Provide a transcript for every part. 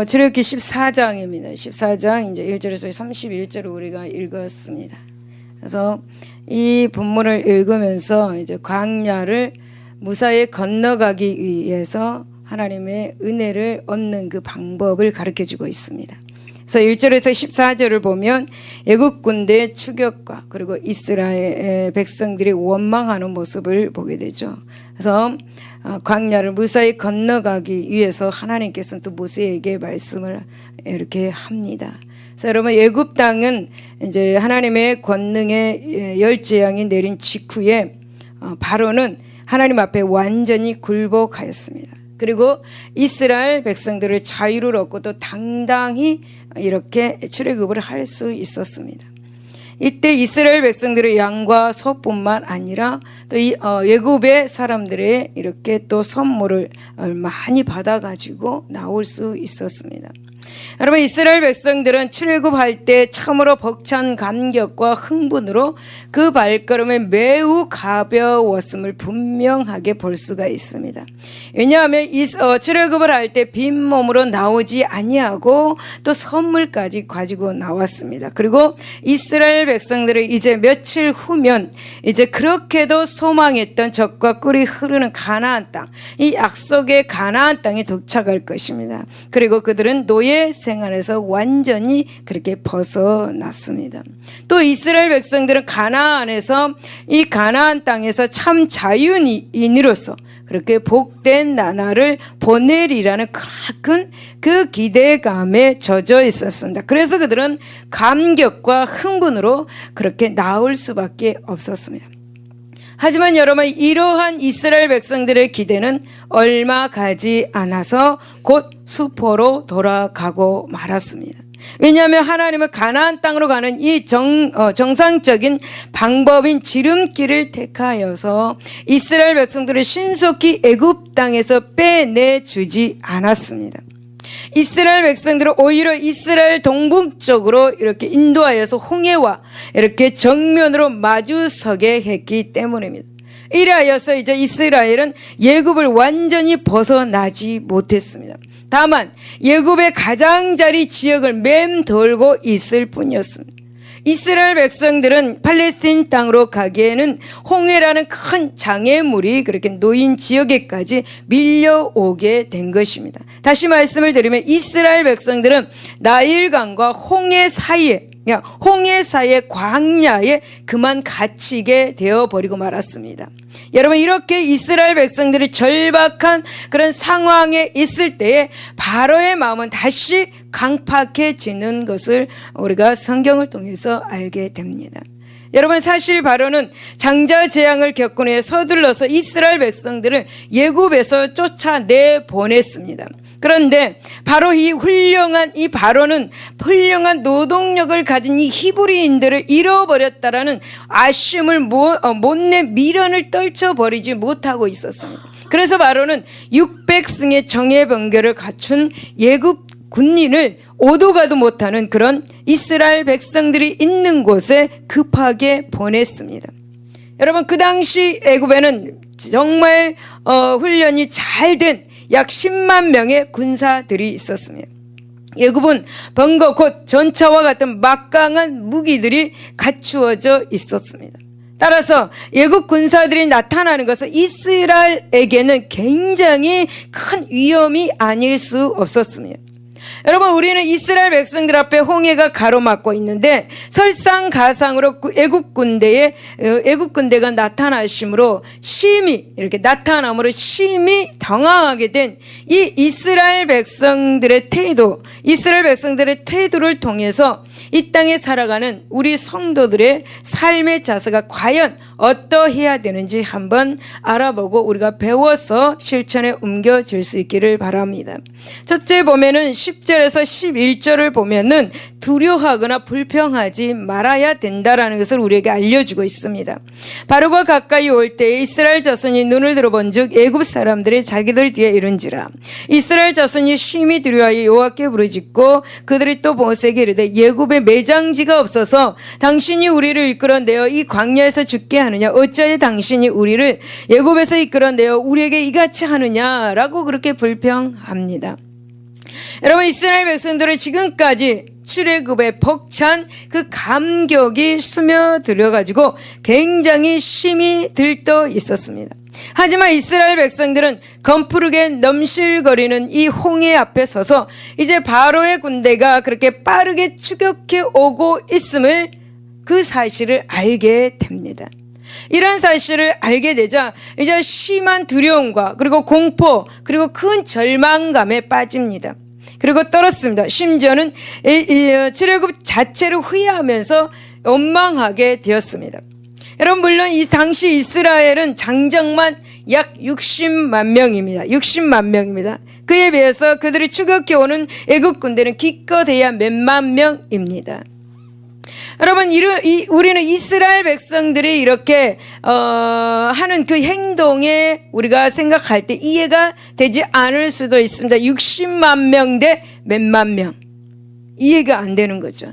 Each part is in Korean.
출애굽기 14장입니다. 14장 이제 1절에서 31절을 우리가 읽었습니다. 그래서 이 본문을 읽으면서 이제 광야를 무사히 건너가기 위해서 하나님의 은혜를 얻는 그 방법을 가르쳐 주고 있습니다. 그래서 1절에서 14절을 보면 애국 군대의 추격과 그리고 이스라엘 백성들이 원망하는 모습을 보게 되죠. 그래서 광야를 무사히 건너가기 위해서 하나님께서는 또 모세에게 말씀을 이렇게 합니다. 그래서 여러분 애굽 땅은 이제 하나님의 권능의 열 재앙이 내린 직후에 바로는 하나님 앞에 완전히 굴복하였습니다. 그리고 이스라엘 백성들을 자유를 얻고 또 당당히 이렇게 출애굽을 할 수 있었습니다. 이때 이스라엘 백성들의 양과 소뿐만 아니라 또 애굽의 사람들의 이렇게 또 선물을 많이 받아가지고 나올 수 있었습니다. 여러분 이스라엘 백성들은 출애굽할 때 참으로 벅찬 감격과 흥분으로 그 발걸음이 매우 가벼웠음을 분명하게 볼 수가 있습니다. 왜냐하면 출애굽을 할 때 빈몸으로 나오지 아니하고 또 선물까지 가지고 나왔습니다. 그리고 이스라엘 백성들은 이제 며칠 후면 이제 그렇게도 소망했던 젖과 꿀이 흐르는 가나안 땅, 이 약속의 가나안 땅에 도착할 것입니다. 그리고 그들은 노예 생활에서 완전히 그렇게 벗어났습니다. 또 이스라엘 백성들은 가나안에서 이 가나안 땅에서 참 자유인으로서 그렇게 복된 나라를 보내리라는 큰 그 기대감에 젖어 있었습니다. 그래서 그들은 감격과 흥분으로 그렇게 나올 수밖에 없었습니다. 하지만 여러분 이러한 이스라엘 백성들의 기대는 얼마 가지 않아서 곧 수포로 돌아가고 말았습니다. 왜냐하면 하나님은 가나안 땅으로 가는 이 정상적인 방법인 지름길을 택하여서 이스라엘 백성들을 신속히 애굽 땅에서 빼내주지 않았습니다. 이스라엘 백성들은 오히려 이스라엘 동북쪽으로 이렇게 인도하여서 홍해와 이렇게 정면으로 마주서게 했기 때문입니다. 이래하여서 이제 이스라엘은 애굽을 완전히 벗어나지 못했습니다. 다만 애굽의 가장자리 지역을 맴돌고 있을 뿐이었습니다. 이스라엘 백성들은 팔레스틴 땅으로 가기에는 홍해라는 큰 장애물이 그렇게 놓인 지역에까지 밀려오게 된 것입니다. 다시 말씀을 드리면 이스라엘 백성들은 나일강과 홍해 사이에 광야에 그만 갇히게 되어버리고 말았습니다. 여러분 이렇게 이스라엘 백성들이 절박한 그런 상황에 있을 때에 바로의 마음은 다시 강팍해지는 것을 우리가 성경을 통해서 알게 됩니다. 여러분 사실 바로는 장자 재앙을 겪고 나서 서둘러서 이스라엘 백성들을 애굽에서 쫓아내 보냈습니다. 그런데 바로 이 바로는 훌륭한 노동력을 가진 이 히브리인들을 잃어버렸다라는 아쉬움을 못내 미련을 떨쳐버리지 못하고 있었습니다. 그래서 바로는 600승의 정예병결을 갖춘 애굽 군인을 오도 가도 못하는 그런 이스라엘 백성들이 있는 곳에 급하게 보냈습니다. 여러분 그 당시 애굽에는 정말 훈련이 잘 된 약 10만 명의 군사들이 있었습니다. 애굽은 번거 곧 전차와 같은 막강한 무기들이 갖추어져 있었습니다. 따라서 애굽 군사들이 나타나는 것은 이스라엘에게는 굉장히 큰 위험이 아닐 수 없었습니다. 여러분 우리는 이스라엘 백성들 앞에 홍해가 가로막고 있는데 설상가상으로 애굽 군대가 나타나심으로 심히 당황하게 된 이 이스라엘 백성들의 태도를 통해서 이 땅에 살아가는 우리 성도들의 삶의 자세가 과연 어떠해야 되는지 한번 알아보고 우리가 배워서 실천에 옮겨질 수 있기를 바랍니다. 첫째 보면은 10절에서 11절을 보면은 두려워하거나 불평하지 말아야 된다라는 것을 우리에게 알려주고 있습니다. 바로가 가까이 올 때에 이스라엘 자손이 눈을 들어본즉 애굽 사람들이 자기들 뒤에 이른지라. 이스라엘 자손이 심히 두려워하여 여호와께 부르짖고 그들이 또 모세에게 이르되 애굽에 매장지가 없어서 당신이 우리를 이끌어내어 이 광야에서 죽게 하느냐 어찌하여 당신이 우리를 애굽에서 이끌어내어 우리에게 이같이 하느냐라고 그렇게 불평합니다. 여러분, 이스라엘 백성들은 지금까지 출애굽에 벅찬 그 감격이 스며들어 가지고 굉장히 심히 들떠 있었습니다. 하지만 이스라엘 백성들은 검푸르게 넘실거리는 이 홍해 앞에 서서 이제 바로의 군대가 그렇게 빠르게 추격해 오고 있음을, 그 사실을 알게 됩니다. 이런 사실을 알게 되자 이제 심한 두려움과 그리고 공포 그리고 큰 절망감에 빠집니다. 그리고 떨었습니다. 심지어는 출애굽 자체를 후회하면서 원망하게 되었습니다. 여러분, 물론 이 당시 이스라엘은 장정만 약 60만 명입니다. 60만 명입니다. 그에 비해서 그들이 추격해 오는 애국 군대는 기껏해야 몇만 명입니다. 여러분, 우리는 이스라엘 백성들이 이렇게 하는 그 행동에 우리가 생각할 때 이해가 되지 않을 수도 있습니다. 60만 명 대 몇만 명, 이해가 안 되는 거죠.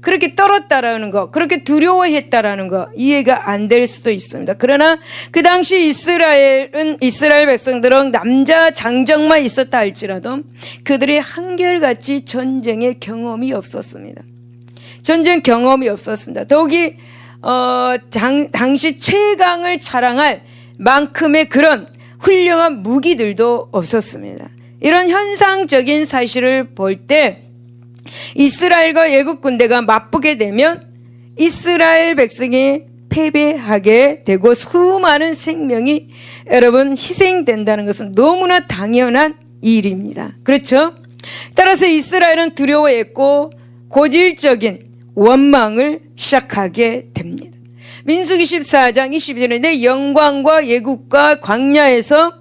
그렇게 떨었다라는 거, 그렇게 두려워했다라는 거 이해가 안 될 수도 있습니다. 그러나 그 당시 이스라엘 백성들은 남자 장정만 있었다 할지라도 그들이 한결같이 전쟁의 경험이 없었습니다. 전쟁 경험이 없었습니다. 더욱이 당시 최강을 자랑할 만큼의 그런 훌륭한 무기들도 없었습니다. 이런 현상적인 사실을 볼 때 이스라엘과 애국 군대가 맞붙게 되면 이스라엘 백성이 패배하게 되고 수많은 생명이 여러분 희생된다는 것은 너무나 당연한 일입니다. 그렇죠? 따라서 이스라엘은 두려워했고 고질적인 원망을 시작하게 됩니다. 민수기 14장 21절에 내 영광과 예국과 광야에서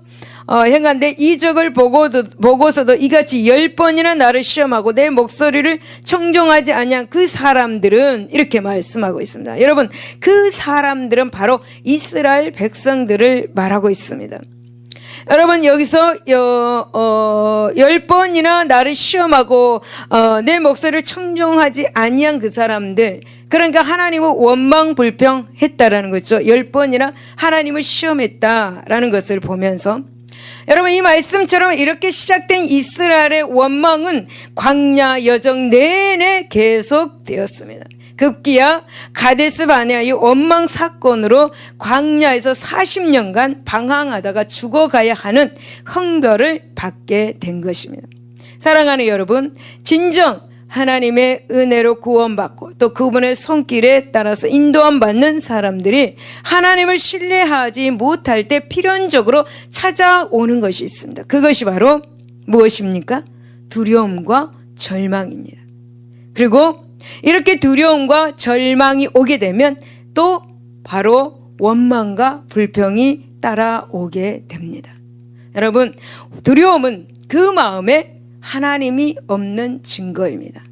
행한데 이적을 보고서도 이같이 10번이나 나를 시험하고 내 목소리를 청종하지 아니한 그 사람들은, 이렇게 말씀하고 있습니다. 여러분, 그 사람들은 바로 이스라엘 백성들을 말하고 있습니다. 여러분, 여기서 10번이나 나를 시험하고 내 목소리를 청종하지 아니한 그 사람들, 그러니까 하나님을 원망 불평했다라는 거죠. 10번이나 하나님을 시험했다라는 것을 보면서 여러분, 이 말씀처럼 이렇게 시작된 이스라엘의 원망은 광야 여정 내내 계속되었습니다. 급기야 가데스 바네아 이 원망 사건으로 광야에서 40년간 방황하다가 죽어가야 하는 형벌을 받게 된 것입니다. 사랑하는 여러분, 진정 하나님의 은혜로 구원받고 또 그분의 손길에 따라서 인도함 받는 사람들이 하나님을 신뢰하지 못할 때 필연적으로 찾아오는 것이 있습니다. 그것이 바로 무엇입니까? 두려움과 절망입니다. 그리고 이렇게 두려움과 절망이 오게 되면 또 바로 원망과 불평이 따라오게 됩니다. 여러분, 두려움은 그 마음에 하나님이 없는 증거입니다.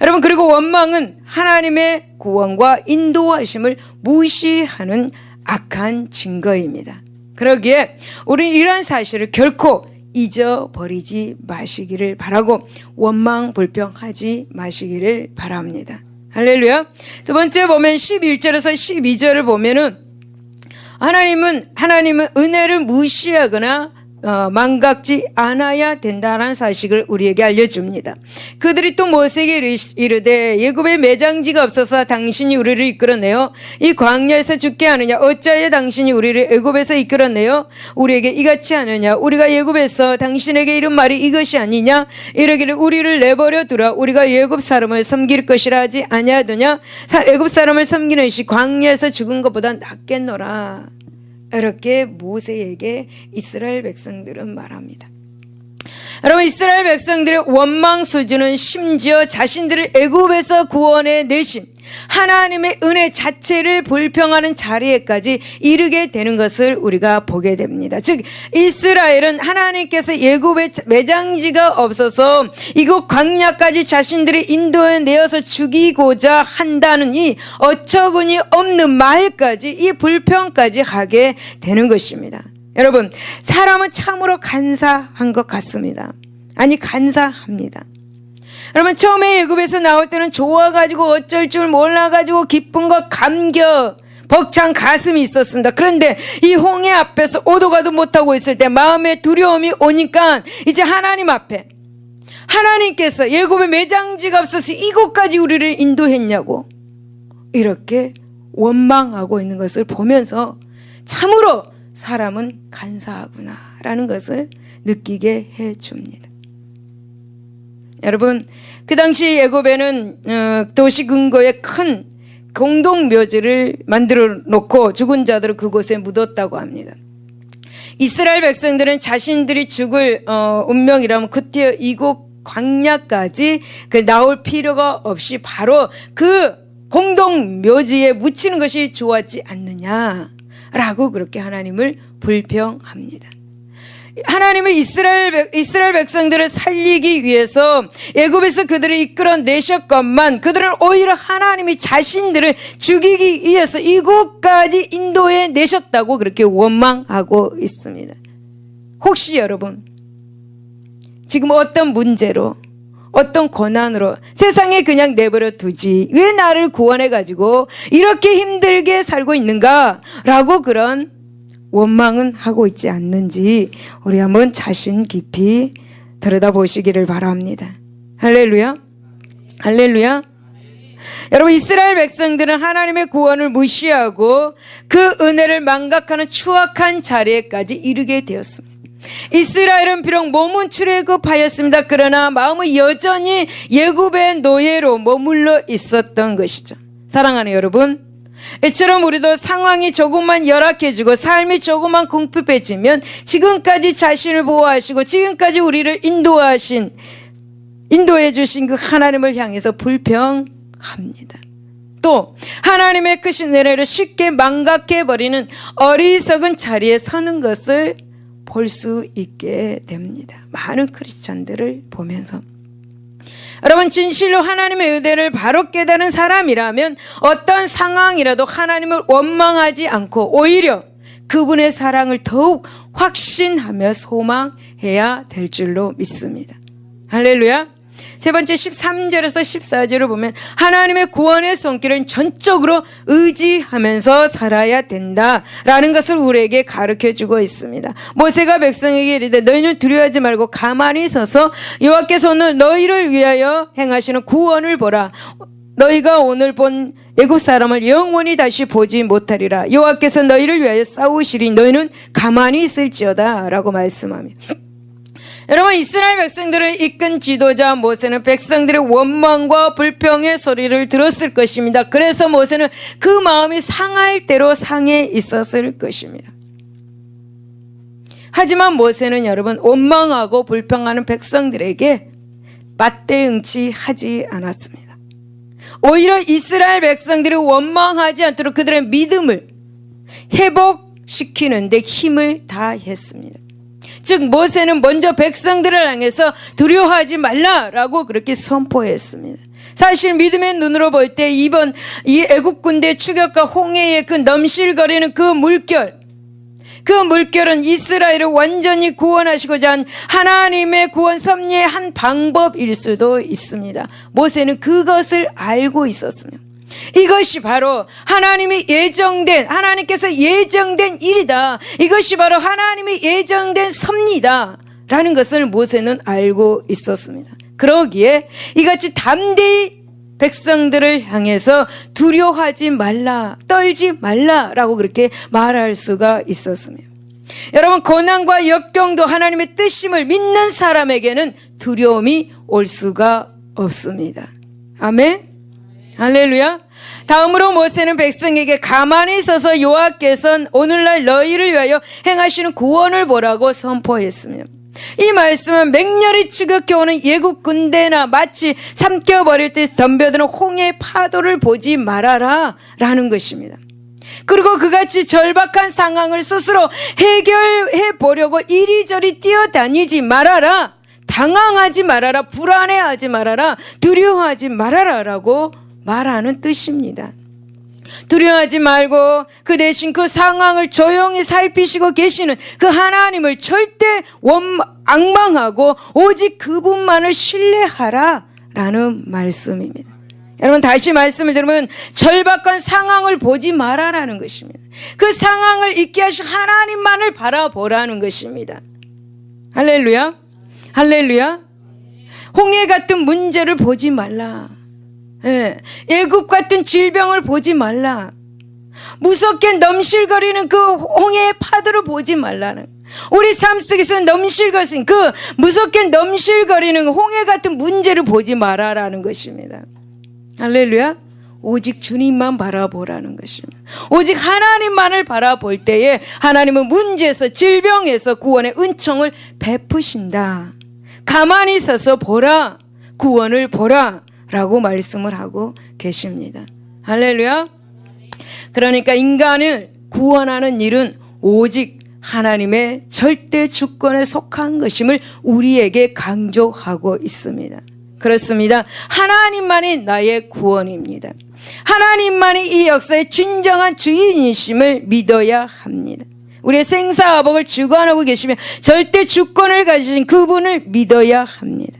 여러분, 그리고 원망은 하나님의 구원과 인도하심을 무시하는 악한 증거입니다. 그러기에 우리는 이러한 사실을 결코 잊어버리지 마시기를 바라고 원망 불평하지 마시기를 바랍니다. 할렐루야. 두 번째 보면 11절에서 12절을 보면은 하나님은 은혜를 무시하거나 망각지 않아야 된다는 사실을 우리에게 알려줍니다. 그들이 또 모세에게 이르되 예굽에 매장지가 없어서 당신이 우리를 이끌어내어 이 광야에서 죽게 하느냐? 어찌하여 당신이 우리를 애굽에서 이끌어내어 우리에게 이같이 하느냐? 우리가 예굽에서 당신에게 이른 말이 이것이 아니냐? 이르기를 우리를 내버려 두라. 우리가 예굽 사람을 섬길 것이라 하지 아니하더냐? 애굽 사람을 섬기는 것이 광야에서 죽은 것보다 낫겠노라. 이렇게 모세에게 이스라엘 백성들은 말합니다. 여러분, 이스라엘 백성들의 원망 수준은 심지어 자신들을 애굽에서 구원해 내신 하나님의 은혜 자체를 불평하는 자리에까지 이르게 되는 것을 우리가 보게 됩니다. 즉, 이스라엘은 하나님께서 애굽에 매장지가 없어서 이곳 광야까지 자신들이 인도해 내어서 죽이고자 한다는 이 어처구니 없는 말까지, 이 불평까지 하게 되는 것입니다. 여러분, 사람은 참으로 간사한 것 같습니다. 아니, 간사합니다. 여러분, 처음에 애굽에서 나올 때는 좋아가지고 어쩔 줄 몰라가지고 기쁜 것 감격 벅찬 가슴이 있었습니다. 그런데 이 홍해 앞에서 오도 가도 못하고 있을 때 마음에 두려움이 오니까 이제 하나님 앞에 하나님께서 애굽에 매장지가 없어서 이곳까지 우리를 인도했냐고 이렇게 원망하고 있는 것을 보면서 참으로 사람은 간사하구나라는 것을 느끼게 해줍니다. 여러분, 그 당시 애굽에는 도시 근거에 큰 공동묘지를 만들어 놓고 죽은 자들을 그곳에 묻었다고 합니다. 이스라엘 백성들은 자신들이 죽을 운명이라면 그때 이곳 광야까지 나올 필요가 없이 바로 그 공동묘지에 묻히는 것이 좋았지 않느냐라고 그렇게 하나님을 불평합니다. 하나님은 이스라엘 백성들을 살리기 위해서 애굽에서 그들을 이끌어내셨건만 그들은 오히려 하나님이 자신들을 죽이기 위해서 이곳까지 인도해 내셨다고 그렇게 원망하고 있습니다. 혹시 여러분 지금 어떤 문제로 어떤 고난으로 세상에 그냥 내버려 두지 왜 나를 구원해 가지고 이렇게 힘들게 살고 있는가 라고 그런 원망은 하고 있지 않는지 우리 한번 자신 깊이 들여다보시기를 바랍니다. 할렐루야. 할렐루야. 여러분, 이스라엘 백성들은 하나님의 구원을 무시하고 그 은혜를 망각하는 추악한 자리에까지 이르게 되었습니다. 이스라엘은 비록 몸은 출애굽하였습니다. 그러나 마음은 여전히 애굽의 노예로 머물러 있었던 것이죠. 사랑하는 여러분, 이처럼 우리도 상황이 조금만 열악해지고 삶이 조금만 궁핍해지면 지금까지 자신을 보호하시고 지금까지 우리를 인도해 주신 그 하나님을 향해서 불평합니다. 또 하나님의 크신 은혜를 쉽게 망각해버리는 어리석은 자리에 서는 것을 볼 수 있게 됩니다. 많은 크리스찬들을 보면서 여러분, 진실로 하나님의 은혜를 바로 깨달은 사람이라면 어떤 상황이라도 하나님을 원망하지 않고 오히려 그분의 사랑을 더욱 확신하며 소망해야 될 줄로 믿습니다. 할렐루야. 세 번째 13절에서 14절을 보면 하나님의 구원의 손길은 전적으로 의지하면서 살아야 된다라는 것을 우리에게 가르쳐주고 있습니다. 모세가 백성에게 이르되 너희는 두려워하지 말고 가만히 서서 여호와께서 오늘 너희를 위하여 행하시는 구원을 보라. 너희가 오늘 본 애굽 사람을 영원히 다시 보지 못하리라. 여호와께서 너희를 위하여 싸우시리 너희는 가만히 있을지어다 라고 말씀하며, 여러분, 이스라엘 백성들을 이끈 지도자 모세는 백성들의 원망과 불평의 소리를 들었을 것입니다. 그래서 모세는 그 마음이 상할 대로 상해 있었을 것입니다. 하지만 모세는 여러분 원망하고 불평하는 백성들에게 맞대응치하지 않았습니다. 오히려 이스라엘 백성들이 원망하지 않도록 그들의 믿음을 회복시키는 데 힘을 다했습니다. 즉 모세는 먼저 백성들을 향해서 두려워하지 말라라고 그렇게 선포했습니다. 사실 믿음의 눈으로 볼 때 이번 이 애국 군대 추격과 홍해의 그 넘실거리는 그 물결은 이스라엘을 완전히 구원하시고자 한 하나님의 구원 섭리의 한 방법일 수도 있습니다. 모세는 그것을 알고 있었으며 이것이 바로 하나님께서 예정된 일이다. 이것이 바로 하나님이 예정된 섭리다 라는 것을 모세는 알고 있었습니다. 그러기에 이같이 담대히 백성들을 향해서 두려워하지 말라, 떨지 말라라고 그렇게 말할 수가 있었습니다. 여러분, 고난과 역경도 하나님의 뜻임을 믿는 사람에게는 두려움이 올 수가 없습니다. 아멘. 할렐루야. 다음으로 모세는 백성에게 가만히 서서 여호와께서는 오늘날 너희를 위하여 행하시는 구원을 보라고 선포했습니다. 이 말씀은 맹렬히 추격해오는 애국 군대나 마치 삼켜버릴 때 덤벼드는 홍해 파도를 보지 말아라 라는 것입니다. 그리고 그같이 절박한 상황을 스스로 해결해 보려고 이리저리 뛰어다니지 말아라, 당황하지 말아라, 불안해하지 말아라, 두려워하지 말아라 라고 말하는 뜻입니다. 두려워하지 말고 그 대신 그 상황을 조용히 살피시고 계시는 그 하나님을 절대 앙망하고 오직 그분만을 신뢰하라 라는 말씀입니다. 여러분, 다시 말씀을 들으면 절박한 상황을 보지 마라라는 것입니다. 그 상황을 있게 하신 하나님만을 바라보라는 것입니다. 할렐루야. 할렐루야. 홍해 같은 문제를 보지 말라. 예, 애굽 같은 질병을 보지 말라. 무섭게 넘실거리는 그 홍해의 파도를 보지 말라는, 우리 삶 속에서 넘실거리는 그 무섭게 넘실거리는 홍해 같은 문제를 보지 말아라는 것입니다. 할렐루야. 오직 주님만 바라보라는 것입니다. 오직 하나님만을 바라볼 때에 하나님은 문제에서, 질병에서 구원의 은총을 베푸신다. 가만히 서서 보라, 구원을 보라 라고 말씀을 하고 계십니다. 할렐루야. 그러니까 인간을 구원하는 일은 오직 하나님의 절대 주권에 속한 것임을 우리에게 강조하고 있습니다. 그렇습니다. 하나님만이 나의 구원입니다. 하나님만이 이 역사의 진정한 주인이심을 믿어야 합니다. 우리의 생사화복을 주관하고 계시며 절대 주권을 가지신 그분을 믿어야 합니다.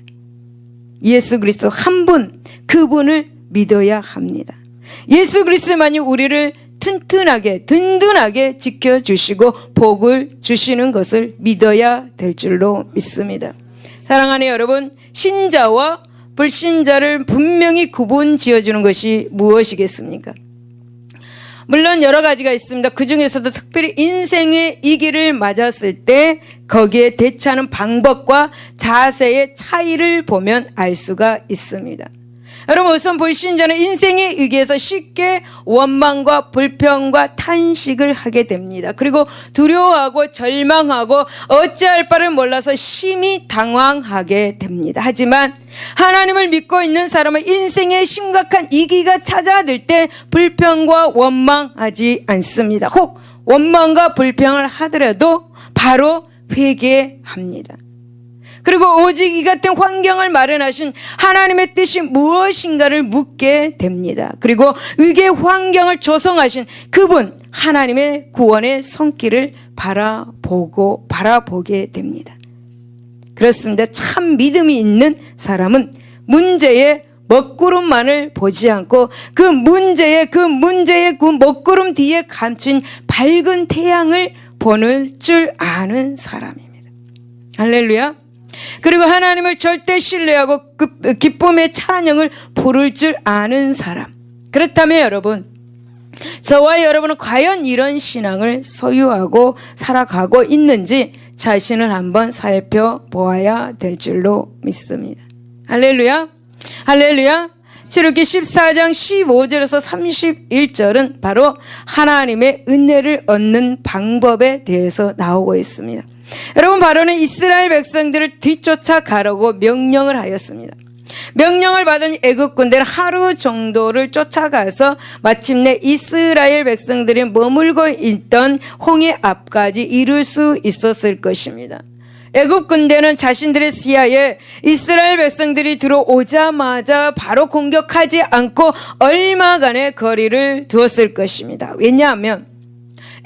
예수 그리스도 한 분, 그분을 믿어야 합니다. 예수 그리스도만이 우리를 튼튼하게 든든하게 지켜주시고 복을 주시는 것을 믿어야 될 줄로 믿습니다. 사랑하는 여러분, 신자와 불신자를 분명히 구분 지어주는 것이 무엇이겠습니까? 물론 여러 가지가 있습니다. 그 중에서도 특별히 인생의 이 길을 맞았을 때 거기에 대처하는 방법과 자세의 차이를 보면 알 수가 있습니다. 여러분, 우선 불신자는 인생의 위기에서 쉽게 원망과 불평과 탄식을 하게 됩니다. 그리고 두려워하고 절망하고 어찌할 바를 몰라서 심히 당황하게 됩니다. 하지만 하나님을 믿고 있는 사람은 인생의 심각한 위기가 찾아들 때 불평과 원망하지 않습니다. 혹 원망과 불평을 하더라도 바로 회개합니다. 그리고 오직 이 같은 환경을 마련하신 하나님의 뜻이 무엇인가를 묻게 됩니다. 그리고 위기의 환경을 조성하신 그분 하나님의 구원의 손길을 바라보게 됩니다. 그렇습니다. 참 믿음이 있는 사람은 문제의 먹구름만을 보지 않고 그 문제의 먹구름 뒤에 감춘 밝은 태양을 보는 줄 아는 사람입니다. 할렐루야. 그리고 하나님을 절대 신뢰하고 기쁨의 찬양을 부를 줄 아는 사람. 그렇다면 여러분, 저와 여러분은 과연 이런 신앙을 소유하고 살아가고 있는지 자신을 한번 살펴보아야 될 줄로 믿습니다. 할렐루야. 할렐루야. 출애굽기 14장 15절에서 31절은 바로 하나님의 은혜를 얻는 방법에 대해서 나오고 있습니다. 여러분, 바로는 이스라엘 백성들을 뒤쫓아 가라고 명령을 하였습니다. 명령을 받은 애굽 군대는 하루 정도를 쫓아가서 마침내 이스라엘 백성들이 머물고 있던 홍해 앞까지 이룰 수 있었을 것입니다. 애굽 군대는 자신들의 시야에 이스라엘 백성들이 들어오자마자 바로 공격하지 않고 얼마간의 거리를 두었을 것입니다. 왜냐하면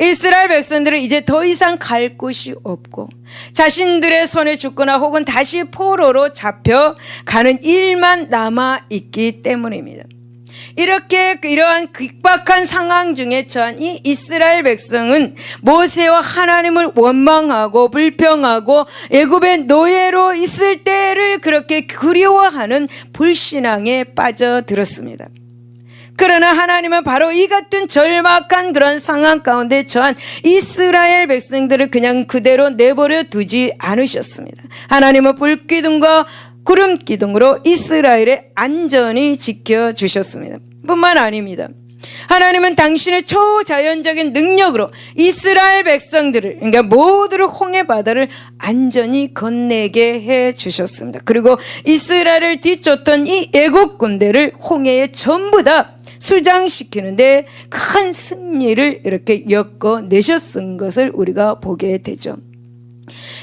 이스라엘 백성들은 이제 더 이상 갈 곳이 없고 자신들의 손에 죽거나 혹은 다시 포로로 잡혀가는 일만 남아있기 때문입니다. 이러한 급박한 상황 중에 처한 이 이스라엘 백성은 모세와 하나님을 원망하고 불평하고 애굽의 노예로 있을 때를 그렇게 그리워하는 불신앙에 빠져들었습니다. 그러나 하나님은 바로 이 같은 절박한 그런 상황 가운데 처한 이스라엘 백성들을 그냥 그대로 내버려 두지 않으셨습니다. 하나님은 불기둥과 구름기둥으로 이스라엘의 안전히 지켜주셨습니다. 뿐만 아닙니다. 하나님은 당신의 초자연적인 능력으로 이스라엘 백성들을, 그러니까 모두를 홍해 바다를 안전히 건너게 해 주셨습니다. 그리고 이스라엘을 뒤쫓던 이 애국 군대를 홍해에 전부 다 수장시키는데 큰 승리를 이렇게 엮어내셨은 것을 우리가 보게 되죠.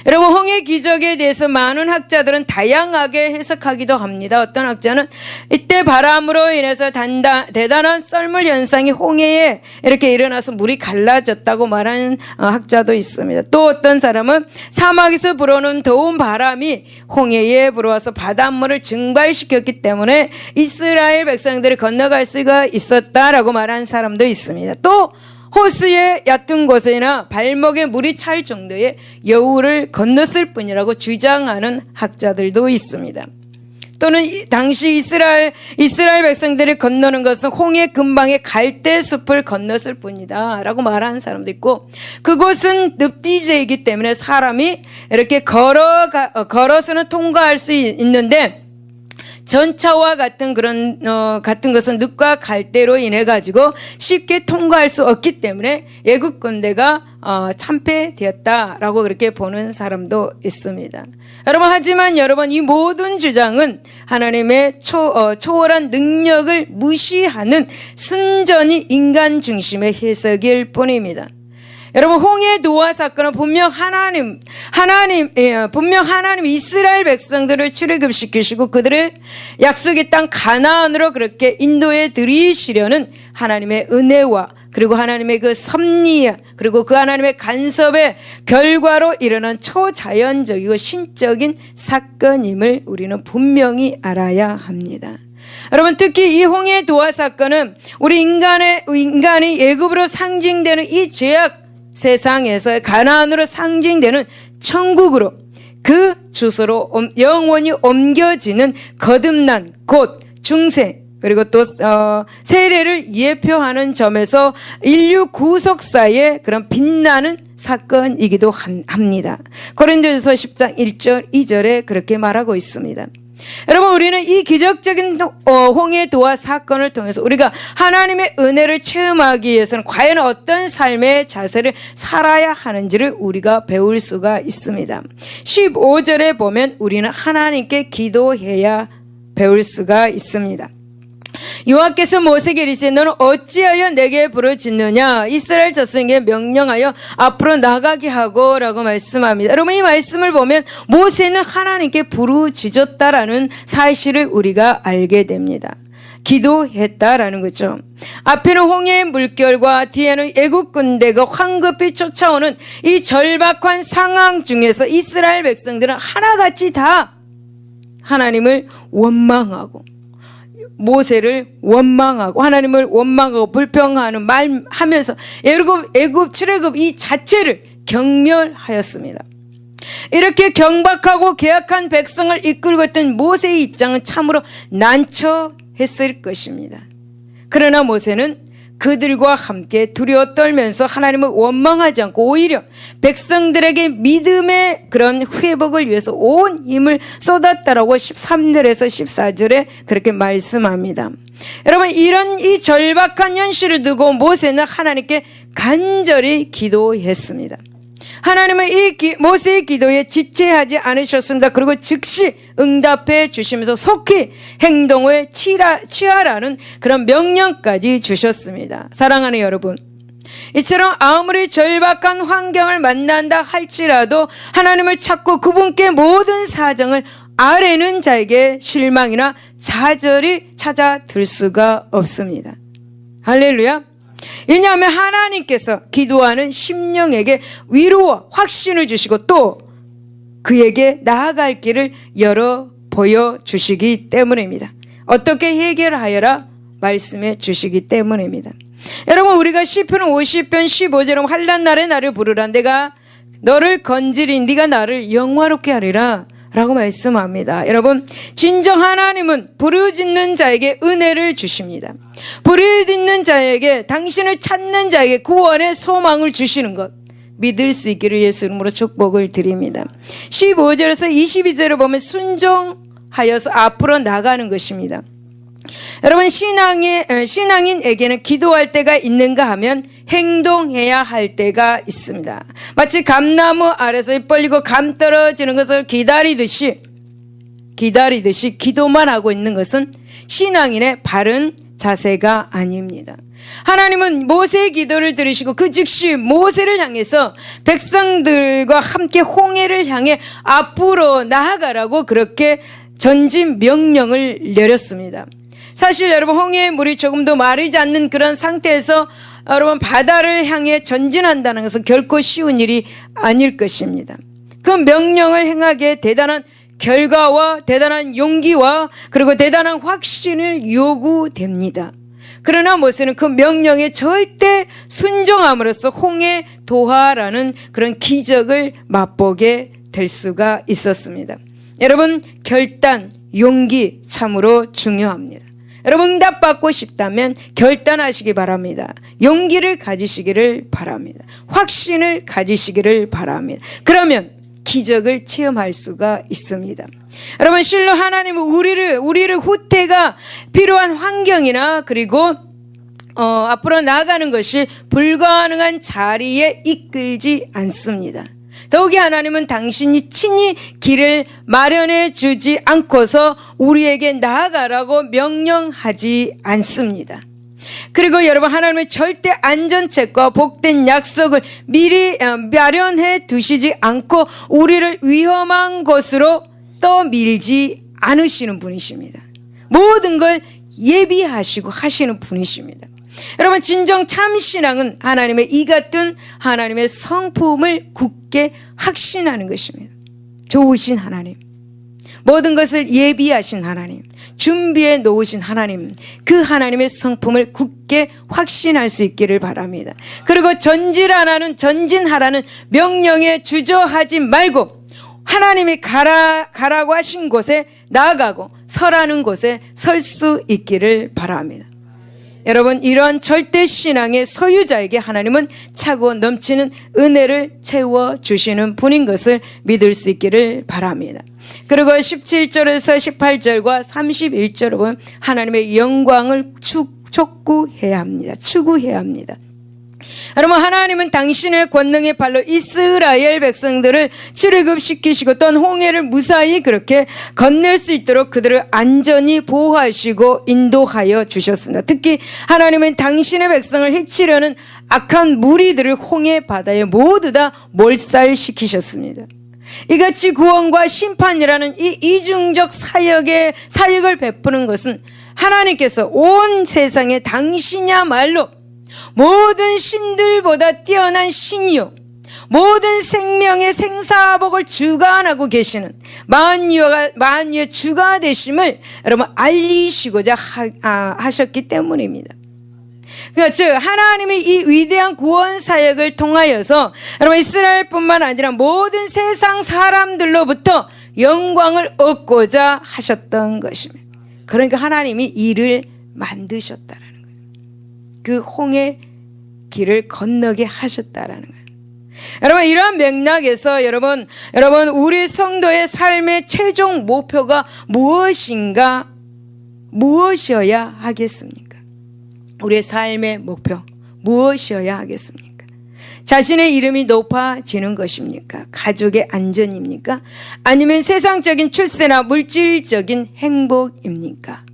여러분, 홍해 기적에 대해서 많은 학자들은 다양하게 해석하기도 합니다. 어떤 학자는 이때 바람으로 인해서 대단한 썰물 현상이 홍해에 이렇게 일어나서 물이 갈라졌다고 말하는 학자도 있습니다. 또 어떤 사람은 사막에서 불어오는 더운 바람이 홍해에 불어와서 바닷물을 증발시켰기 때문에 이스라엘 백성들이 건너갈 수가 있었다라고 말하는 사람도 있습니다. 또 호수의 얕은 곳이나 발목에 물이 찰 정도의 여울을 건넜을 뿐이라고 주장하는 학자들도 있습니다. 또는 당시 이스라엘 백성들이 건너는 것은 홍해 근방의 갈대 숲을 건넜을 뿐이다 라고 말하는 사람도 있고, 그곳은 늪지대이기 때문에 사람이 이렇게 걸어서는 통과할 수 있는데 전차와 같은 같은 것은 늪과 갈대로 인해 가지고 쉽게 통과할 수 없기 때문에 애국 군대가 참패되었다라고 그렇게 보는 사람도 있습니다. 여러분, 하지만 여러분, 이 모든 주장은 하나님의 초월한 능력을 무시하는 순전히 인간 중심의 해석일 뿐입니다. 여러분, 홍해 노아 사건은 분명 하나님 이스라엘 백성들을 출애굽시키시고 그들의 약속의 땅 가나안으로 그렇게 인도해 들이시려는 하나님의 은혜와 그리고 하나님의 그 섭리 그리고 그 하나님의 간섭의 결과로 일어난 초자연적이고 신적인 사건임을 우리는 분명히 알아야 합니다. 여러분, 특히 이 홍해 노아 사건은 우리 인간이 애굽으로 상징되는 이 죄악 세상에서 가나안으로 상징되는 천국으로 그 주소로 영원히 옮겨지는 거듭난 곧 중생 그리고 또 세례를 예표하는 점에서 인류 구속사의 그런 빛나는 사건이기도 합니다. 고린도전서 10장 1절 2절에 그렇게 말하고 있습니다. 여러분, 우리는 이 기적적인 홍해 노아 사건을 통해서 우리가 하나님의 은혜를 체험하기 위해서는 과연 어떤 삶의 자세를 살아야 하는지를 우리가 배울 수가 있습니다. 15절에 보면 우리는 하나님께 기도해야 배울 수가 있습니다. 여호와께서 모세에게 이르시되 너는 어찌하여 내게 부르짖느냐, 이스라엘 자손에게 명령하여 앞으로 나가게 하고 라고 말씀합니다. 여러분, 이 말씀을 보면 모세는 하나님께 부르짖었다라는 사실을 우리가 알게 됩니다. 기도했다라는 거죠. 앞에는 홍해의 물결과 뒤에는 애국 군대가 황급히 쫓아오는 이 절박한 상황 중에서 이스라엘 백성들은 하나같이 다 하나님을 원망하고 모세를 원망하고 하나님을 원망하고 불평하는 말하면서 애굽 출애굽 이 자체를 경멸하였습니다. 이렇게 경박하고 계약한 백성을 이끌고 있던 모세의 입장은 참으로 난처했을 것입니다. 그러나 모세는 그들과 함께 두려워 떨면서 하나님을 원망하지 않고 오히려 백성들에게 믿음의 그런 회복을 위해서 온 힘을 쏟았다라고 13절에서 14절에 그렇게 말씀합니다. 여러분, 이런 이 절박한 현실을 두고 모세는 하나님께 간절히 기도했습니다. 하나님은 모세의 기도에 지체하지 않으셨습니다. 그리고 즉시 응답해 주시면서 속히 행동을 취하라는 그런 명령까지 주셨습니다. 사랑하는 여러분, 이처럼 아무리 절박한 환경을 만난다 할지라도 하나님을 찾고 그분께 모든 사정을 아뢰는 자에게 실망이나 좌절이 찾아들 수가 없습니다. 할렐루야. 왜냐하면 하나님께서 기도하는 심령에게 위로와 확신을 주시고 또 그에게 나아갈 길을 열어 보여주시기 때문입니다. 어떻게 해결하여라 말씀해 주시기 때문입니다. 여러분, 우리가 시편 50편 15절에 환난 날에 나를 부르라 내가 너를 건지리 네가 나를 영화롭게 하리라 라고 말씀합니다. 여러분, 진정 하나님은 부르짖는 자에게 은혜를 주십니다. 부르짖는 자에게, 당신을 찾는 자에게 구원의 소망을 주시는 것 믿을 수 있기를 예수 이름으로 축복을 드립니다. 15절에서 22절을 보면 순종하여서 앞으로 나가는 것입니다. 여러분, 신앙인에게는 기도할 때가 있는가 하면 행동해야 할 때가 있습니다. 마치 감나무 아래서 잎 벌리고 감 떨어지는 것을 기다리듯이 기도만 하고 있는 것은 신앙인의 바른 자세가 아닙니다. 하나님은 모세의 기도를 들으시고 그 즉시 모세를 향해서 백성들과 함께 홍해를 향해 앞으로 나아가라고 그렇게 전진 명령을 내렸습니다. 사실 여러분, 홍해의 물이 조금도 마르지 않는 그런 상태에서 여러분 바다를 향해 전진한다는 것은 결코 쉬운 일이 아닐 것입니다. 그 명령을 행하기에 대단한 결과와 대단한 용기와 그리고 대단한 확신을 요구됩니다. 그러나 모세는 그 명령에 절대 순종함으로써 홍해 도하라는 그런 기적을 맛보게 될 수가 있었습니다. 여러분, 결단, 용기 참으로 중요합니다. 여러분 응답받고 싶다면 결단하시기 바랍니다. 용기를 가지시기를 바랍니다. 확신을 가지시기를 바랍니다. 그러면 기적을 체험할 수가 있습니다. 여러분 실로 하나님은 우리를 후퇴가 필요한 환경이나 그리고 앞으로 나아가는 것이 불가능한 자리에 이끌지 않습니다. 더욱이 하나님은 당신이 친히 길을 마련해 주지 않고서 우리에게 나아가라고 명령하지 않습니다. 그리고 여러분 하나님의 절대 안전책과 복된 약속을 미리 마련해 두시지 않고 우리를 위험한 곳으로 떠밀지 않으시는 분이십니다. 모든 걸 예비하시고 하시는 분이십니다. 여러분 진정 참신앙은 하나님의 이 같은 하나님의 성품을 굳게 확신하는 것입니다. 좋으신 하나님, 모든 것을 예비하신 하나님, 준비해 놓으신 하나님, 그 하나님의 성품을 굳게 확신할 수 있기를 바랍니다. 그리고 전진하라는 명령에 주저하지 말고 하나님이 가라고 하신 곳에 나아가고 서라는 곳에 설 수 있기를 바랍니다. 여러분 이런 절대 신앙의 소유자에게 하나님은 차고 넘치는 은혜를 채워주시는 분인 것을 믿을 수 있기를 바랍니다. 그리고 17절에서 18절과 31절을 보면 하나님의 영광을 촉구해야 합니다. 추구해야 합니다. 여러분 하나님은 당신의 권능의 발로 이스라엘 백성들을 출애굽시키시고 또한 홍해를 무사히 그렇게 건넬 수 있도록 그들을 안전히 보호하시고 인도하여 주셨습니다. 특히 하나님은 당신의 백성을 해치려는 악한 무리들을 홍해 바다에 모두 다 몰살시키셨습니다. 이같이 구원과 심판이라는 이 이중적 사역을 베푸는 것은 하나님께서 온 세상에 당신이야말로 모든 신들보다 뛰어난 신이요 모든 생명의 생사복을 주관하고 계시는 만유의 주가 되심을 여러분 알리시고자 하셨기 때문입니다. 그러니까 즉 하나님의 이 위대한 구원 사역을 통하여서 여러분 이스라엘뿐만 아니라 모든 세상 사람들로부터 영광을 얻고자 하셨던 것입니다. 그러니까 하나님이 이를 만드셨다라는 거예요. 그 홍해 길을 건너게 하셨다라는 거예요. 여러분 이러한 맥락에서 여러분 우리 성도의 삶의 최종 목표가 무엇이어야 하겠습니까? 우리의 삶의 목표 무엇이어야 하겠습니까? 자신의 이름이 높아지는 것입니까? 가족의 안전입니까? 아니면 세상적인 출세나 물질적인 행복입니까?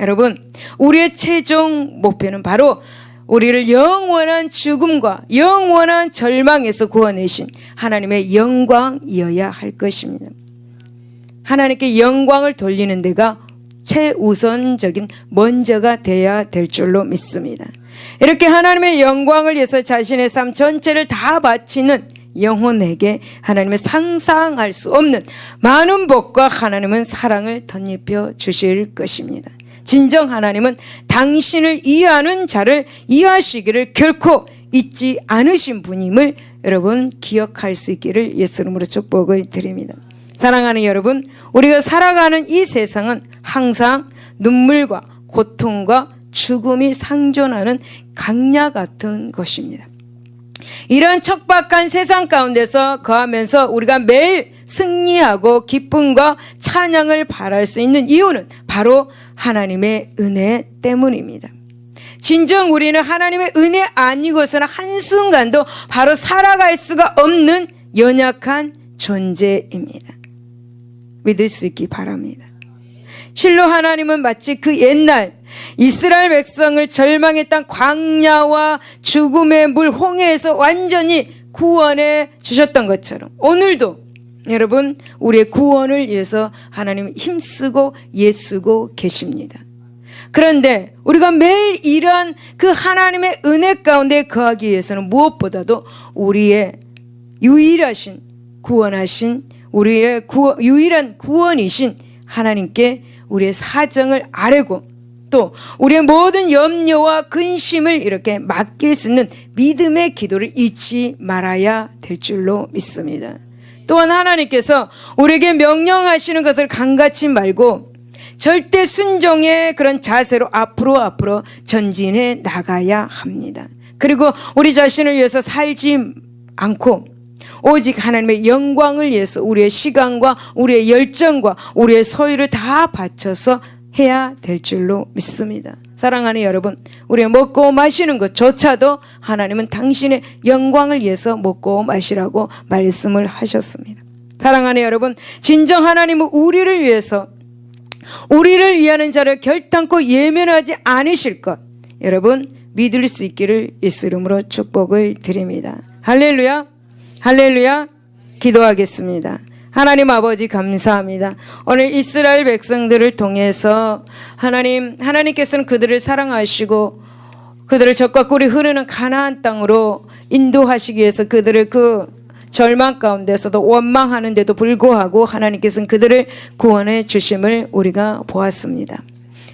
여러분 우리의 최종 목표는 바로 우리를 영원한 죽음과 영원한 절망에서 구원하신 하나님의 영광이어야 할 것입니다. 하나님께 영광을 돌리는 데가 최우선적인 먼저가 돼야 될 줄로 믿습니다. 이렇게 하나님의 영광을 위해서 자신의 삶 전체를 다 바치는 영혼에게 하나님은 상상할 수 없는 많은 복과 하나님은 사랑을 덧입혀 주실 것입니다. 진정 하나님은 당신을 이해하는 자를 이해하시기를 결코 잊지 않으신 분임을 여러분 기억할 수 있기를 예수 이름으로 축복을 드립니다. 사랑하는 여러분, 우리가 살아가는 이 세상은 항상 눈물과 고통과 죽음이 상존하는 강야 같은 것입니다. 이런 척박한 세상 가운데서 거하면서 우리가 매일 승리하고 기쁨과 찬양을 바랄 수 있는 이유는 바로 하나님의 은혜 때문입니다. 진정 우리는 하나님의 은혜 아니고서는 한순간도 바로 살아갈 수가 없는 연약한 존재입니다. 믿을 수 있기 바랍니다. 실로 하나님은 마치 그 옛날 이스라엘 백성을 절망했던 광야와 죽음의 물 홍해에서 완전히 구원해 주셨던 것처럼 오늘도 여러분 우리의 구원을 위해서 하나님은 힘쓰고 애쓰고 계십니다. 그런데 우리가 매일 이러한 그 하나님의 은혜 가운데 거하기 위해서는 무엇보다도 우리의 유일하신 구원하신 우리의 유일한 구원이신 하나님께 우리의 사정을 아뢰고 또 우리의 모든 염려와 근심을 이렇게 맡길 수 있는 믿음의 기도를 잊지 말아야 될 줄로 믿습니다. 또한 하나님께서 우리에게 명령하시는 것을 간과치 말고 절대 순종의 그런 자세로 앞으로 전진해 나가야 합니다. 그리고 우리 자신을 위해서 살지 않고 오직 하나님의 영광을 위해서 우리의 시간과 우리의 열정과 우리의 소유를 다 바쳐서 해야 될 줄로 믿습니다. 사랑하는 여러분, 우리가 먹고 마시는 것조차도 하나님은 당신의 영광을 위해서 먹고 마시라고 말씀을 하셨습니다. 사랑하는 여러분, 진정 하나님은 우리를 위해서 우리를 위하는 자를 결단코 예면하지 않으실 것, 여러분 믿을 수 있기를 예수 이름으로 축복을 드립니다. 할렐루야, 할렐루야. 기도하겠습니다. 하나님 아버지 감사합니다. 오늘 이스라엘 백성들을 통해서 하나님께서는 그들을 사랑하시고 그들을 적과 꿀이 흐르는 가나안 땅으로 인도하시기 위해서 그들을 그 절망 가운데서도 원망하는데도 불구하고 하나님께서는 그들을 구원해 주심을 우리가 보았습니다.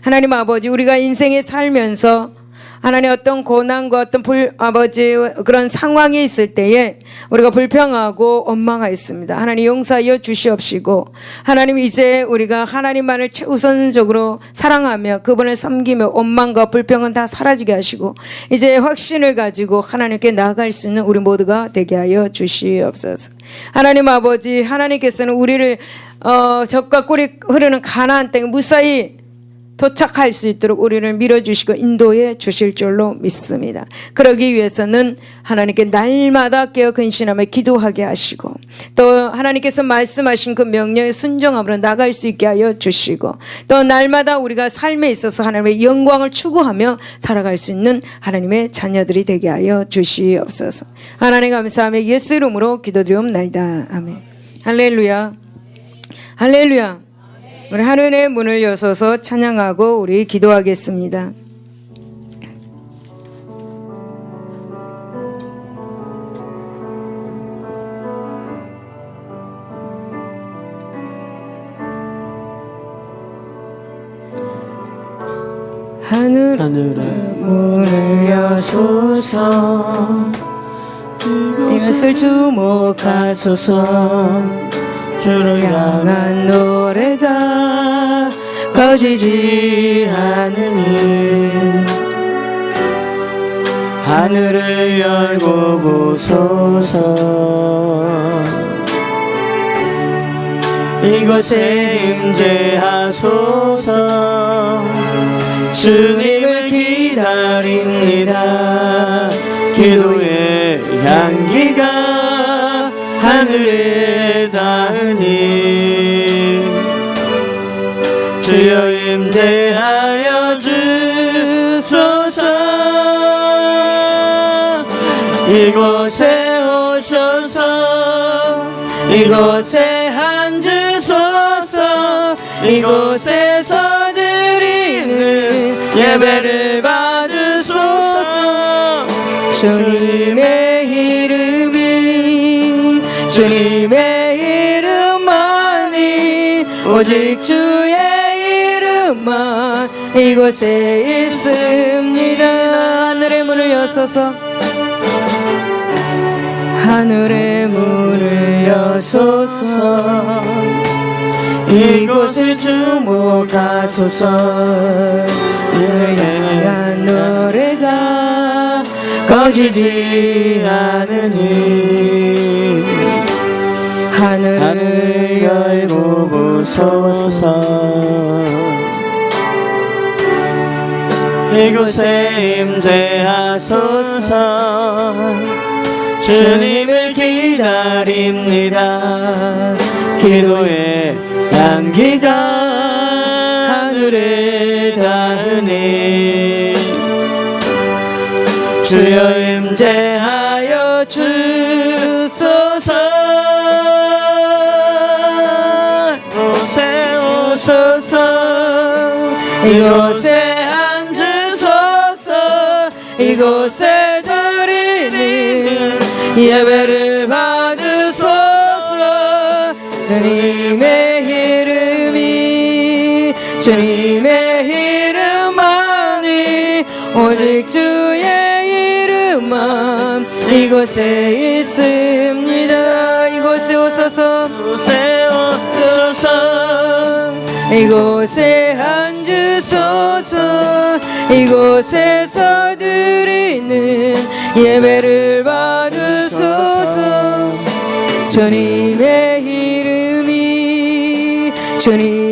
하나님 아버지, 우리가 인생에 살면서 하나님 어떤 고난과 어떤 그런 상황이 있을 때에 우리가 불평하고 원망하였습니다. 하나님 용서하여 주시옵시고, 하나님 이제 우리가 하나님만을 최우선적으로 사랑하며 그분을 섬기며 원망과 불평은 다 사라지게 하시고 이제 확신을 가지고 하나님께 나아갈 수 있는 우리 모두가 되게 하여 주시옵소서. 하나님 아버지, 하나님께서는 우리를 젖과 꿀이 흐르는 가나안 땅에 무사히 도착할 수 있도록 우리를 밀어주시고 인도해 주실 줄로 믿습니다. 그러기 위해서는 하나님께 날마다 깨어 근신하며 기도하게 하시고 또 하나님께서 말씀하신 그 명령에 순종함으로 나갈 수 있게 하여 주시고 또 날마다 우리가 삶에 있어서 하나님의 영광을 추구하며 살아갈 수 있는 하나님의 자녀들이 되게 하여 주시옵소서. 하나님 감사하며 예수 이름으로 기도드리옵나이다. 아멘. 할렐루야, 할렐루야. 우리 하늘의 문을 여서서 찬양하고 우리 기도하겠습니다. 하늘의 문을 여소서 이것을 주목하소서. 주를 향한 노래가 꺼지지 않으니 하늘을 열고 보소서. 이곳에 임재하소서. 주님을 기다립니다. 기도의 향기가 하늘에 닿으니 주여 임재하여 주소서. 이곳에 오셔서 이곳에 앉으소서. 이곳에서 드리는 예배를 받으소서. 주님의 이름이 주님의 이름만이 오직 주의 이름만 이곳에 있습니다. 하늘의 문을 여소서. 하늘의 문을 여소서. 이곳을 주목하소서. 이를 향한 노래가 꺼지지 않으니 하늘을 열고 보소서. 이곳에 임재하소서. 주님을 기다립니다. 기도의 향기가 하늘에 닿으니 주여 임재하여 주소서. 이곳에 오소서. 이곳에 앉으소서. 이곳에 드리는 예배를 받으소서. 주님의 이름이 주님의 이름만이 오직 주의 이름만 이곳에 있습니다. 이곳에 오소서. 이곳에 오소서. 이곳에 앉으소서. 이곳에서 드리는 예배를 받으소서. 주님의 이름이 주님